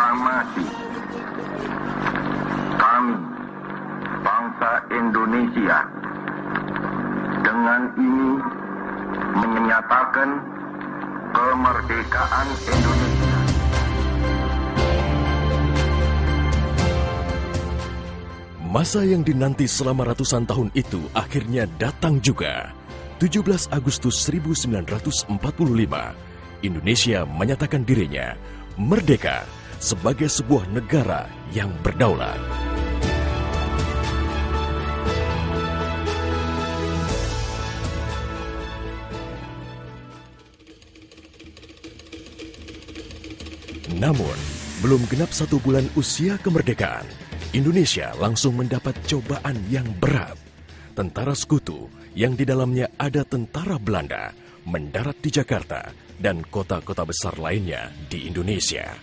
proklamasi kami, bangsa Indonesia, dengan ini menyatakan kemerdekaan Indonesia. Masa yang dinanti selama ratusan tahun itu akhirnya datang juga. 17 Agustus 1945, Indonesia menyatakan dirinya merdeka sebagai sebuah negara yang berdaulat. Namun, belum genap 1 bulan usia kemerdekaan, Indonesia langsung mendapat cobaan yang berat. Tentara sekutu yang di dalamnya ada tentara Belanda mendarat di Jakarta dan kota-kota besar lainnya di Indonesia.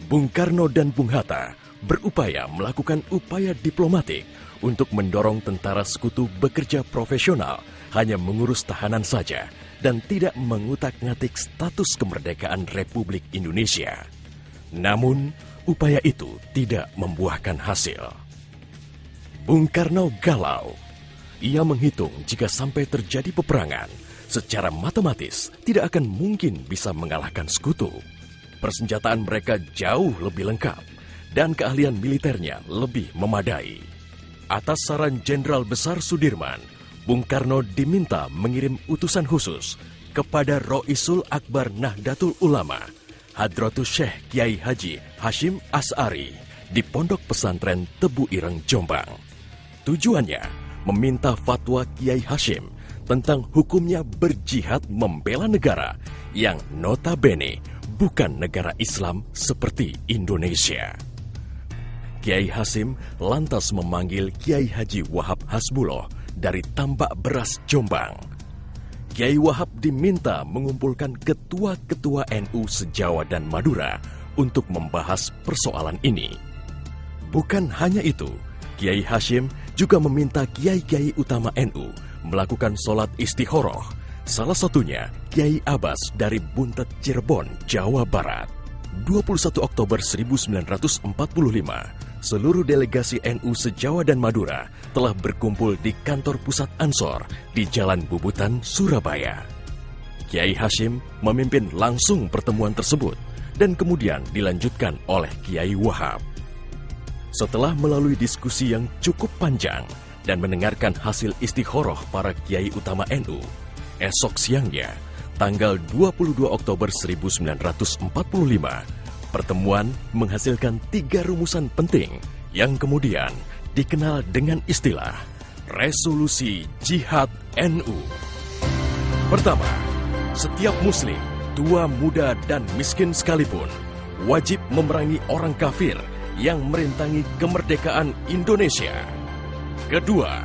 Bung Karno dan Bung Hatta berupaya melakukan upaya diplomatik untuk mendorong tentara sekutu bekerja profesional, hanya mengurus tahanan saja dan tidak mengutak-ngatik status kemerdekaan Republik Indonesia. Namun, upaya itu tidak membuahkan hasil. Bung Karno galau. Ia menghitung jika sampai terjadi peperangan, secara matematis tidak akan mungkin bisa mengalahkan sekutu. Persenjataan mereka jauh lebih lengkap dan keahlian militernya lebih memadai. Atas saran Jenderal Besar Sudirman, Bung Karno diminta mengirim utusan khusus kepada Roisul Akbar Nahdlatul Ulama, Hadratus Syekh Kiai Haji Hashim Asy'ari di Pondok Pesantren Tebu Ireng, Jombang. Tujuannya meminta fatwa Kiai Hashim tentang hukumnya berjihad membela negara yang notabene bukan negara Islam seperti Indonesia. Kiai Hashim lantas memanggil Kiai Haji Wahab Hasbuloh dari Tambak Beras, Jombang. Kiai Wahab diminta mengumpulkan ketua-ketua NU se-Jawa dan Madura untuk membahas persoalan ini. Bukan hanya itu, Kiai Hashim juga meminta kiai-kiai utama NU melakukan sholat istikharah, salah satunya Kiai Abbas dari Buntet, Cirebon, Jawa Barat. 21 Oktober 1945, seluruh delegasi NU se-Jawa dan Madura telah berkumpul di kantor pusat Ansor di Jalan Bubutan, Surabaya. Kiai Hashim memimpin langsung pertemuan tersebut dan kemudian dilanjutkan oleh Kiai Wahab. Setelah melalui diskusi yang cukup panjang dan mendengarkan hasil istikharah para kiai utama NU, esok siangnya, tanggal 22 Oktober 1945, pertemuan menghasilkan 3 rumusan penting yang kemudian dikenal dengan istilah Resolusi Jihad NU. Pertama, setiap muslim, tua, muda, dan miskin sekalipun, wajib memerangi orang kafir yang merintangi kemerdekaan Indonesia. Kedua,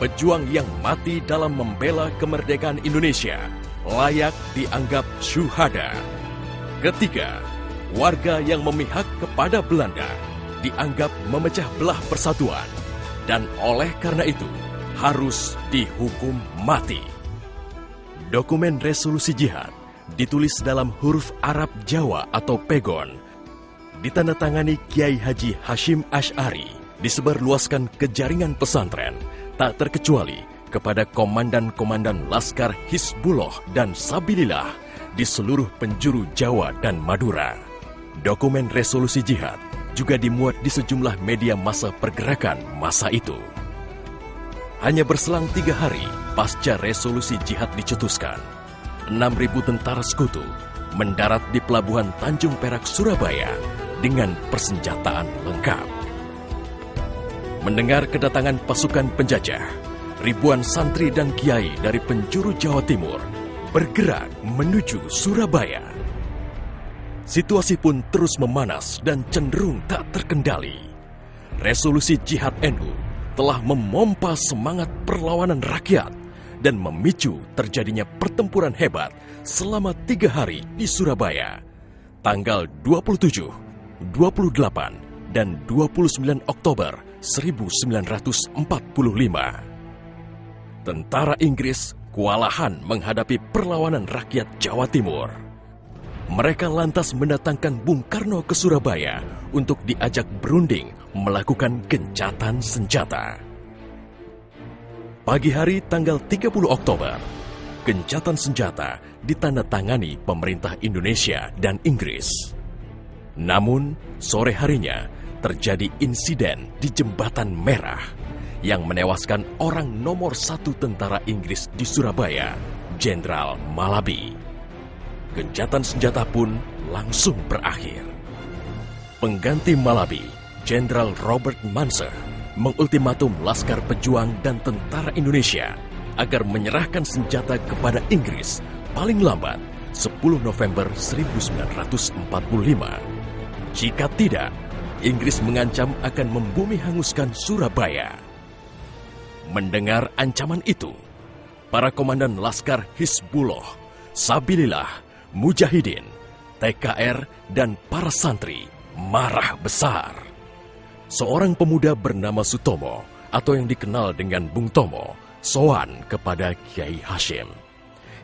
pejuang yang mati dalam membela kemerdekaan Indonesia layak dianggap syuhada. Ketiga, warga yang memihak kepada Belanda dianggap memecah belah persatuan dan oleh karena itu harus dihukum mati. Dokumen resolusi jihad ditulis dalam huruf Arab Jawa atau pegon, ditandatangani Kiai Haji Hashim Asy'ari, disebarluaskan ke jaringan pesantren, tak terkecuali kepada komandan-komandan Laskar Hizbullah dan Sabilillah di seluruh penjuru Jawa dan Madura. Dokumen resolusi jihad juga dimuat di sejumlah media massa pergerakan masa itu. Hanya berselang 3 hari pasca resolusi jihad dicetuskan, 6.000 tentara sekutu mendarat di Pelabuhan Tanjung Perak, Surabaya dengan persenjataan lengkap. Mendengar kedatangan pasukan penjajah, ribuan santri dan kiai dari penjuru Jawa Timur bergerak menuju Surabaya. Situasi pun terus memanas dan cenderung tak terkendali. Resolusi Jihad NU telah memompa semangat perlawanan rakyat dan memicu terjadinya pertempuran hebat selama 3 hari di Surabaya, tanggal 27, 28, dan 29 Oktober 1945. Tentara Inggris kewalahan menghadapi perlawanan rakyat Jawa Timur. mereka lantas mendatangkan Bung Karno ke Surabaya untuk diajak berunding melakukan gencatan senjata. Pagi hari tanggal 30 Oktober, gencatan senjata ditandatangani pemerintah Indonesia dan Inggris. Namun, sore harinya terjadi insiden di Jembatan Merah yang menewaskan orang nomor 1 tentara Inggris di Surabaya, Jenderal Malaby. Gencatan senjata pun langsung berakhir. Pengganti Malaby, Jenderal Robert Munser, mengultimatum Laskar Pejuang dan tentara Indonesia agar menyerahkan senjata kepada Inggris paling lambat 10 November 1945. Jika tidak, Inggris mengancam akan membumi hanguskan Surabaya. Mendengar ancaman itu, para komandan Laskar Hizbullah, Sabilillah, Mujahidin, TKR, dan para santri marah besar. Seorang pemuda bernama Sutomo atau yang dikenal dengan Bung Tomo sowan kepada Kiai Hashim.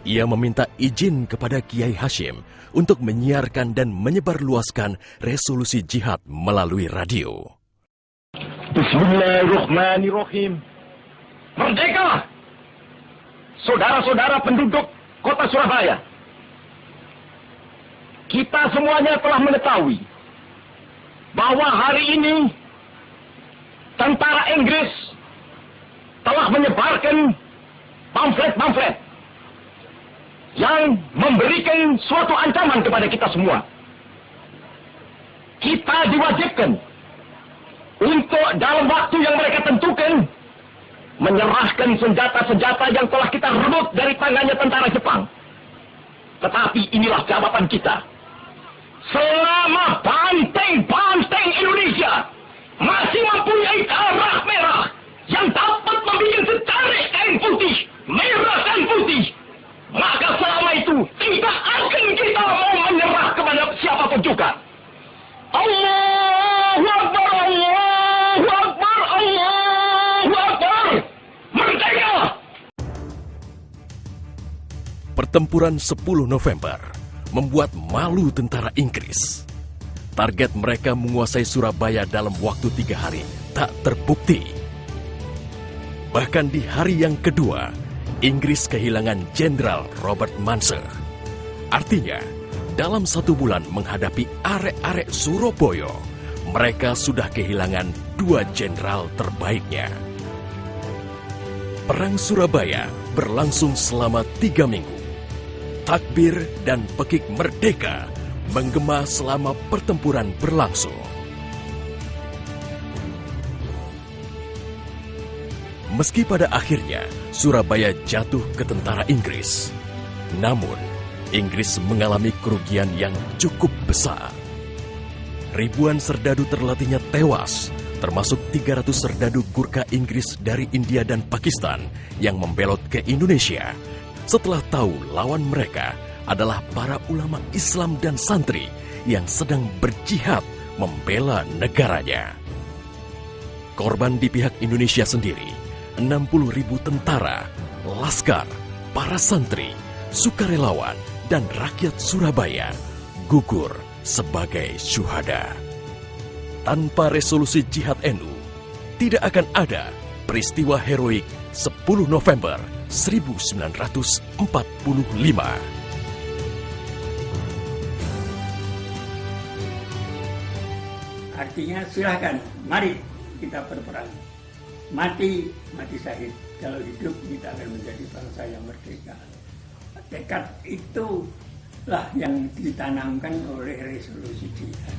Ia meminta izin kepada Kiai Hashim untuk menyiarkan dan menyebarluaskan resolusi jihad melalui radio. Bismillahirrahmanirrahim. Merdeka! Saudara-saudara penduduk kota Surabaya, kita semuanya telah mengetahui bahwa hari ini tentara Inggris telah menyebarkan pamflet-pamflet yang memberikan suatu ancaman kepada kita semua. Kita diwajibkan untuk dalam waktu yang mereka tentukan menyerahkan senjata-senjata yang telah kita rebut dari tangannya tentara Jepang. Tetapi inilah jawaban kita. Selama banteng-banteng Indonesia masih mempunyai darah merah yang dapat membuat setarik kain putih, merah dan putih, maka selama itu tidak akan kita mau menyerah kepada siapapun juga. Allahu Akbar, Allahu Akbar, Allahu Akbar. Merdeka! Pertempuran 10 November membuat malu tentara Inggris. Target mereka menguasai Surabaya dalam waktu 3 hari tak terbukti. Bahkan di hari yang kedua, Inggris kehilangan Jenderal Robert Munser. Artinya, dalam 1 bulan menghadapi arek-arek Surabaya, mereka sudah kehilangan 2 jenderal terbaiknya. Perang Surabaya berlangsung selama 3 minggu. Takbir dan pekik merdeka menggema selama pertempuran berlangsung. Meski pada akhirnya Surabaya jatuh ke tentara Inggris, namun Inggris mengalami kerugian yang cukup besar. Ribuan serdadu terlatihnya tewas, termasuk 300 serdadu Gurkha Inggris dari India dan Pakistan yang membelot ke Indonesia setelah tahu lawan mereka adalah para ulama Islam dan santri yang sedang berjihad membela negaranya. Korban di pihak Indonesia sendiri, 60.000 tentara, laskar, para santri, sukarelawan, dan rakyat Surabaya gugur sebagai syuhada. Tanpa resolusi jihad NU, tidak akan ada peristiwa heroik 10 November 1945. Artinya silahkan, mari kita berperang. Mati syahid. Kalau hidup kita akan menjadi bangsa yang merdeka. Tekad itulah yang ditanamkan oleh resolusi jihad.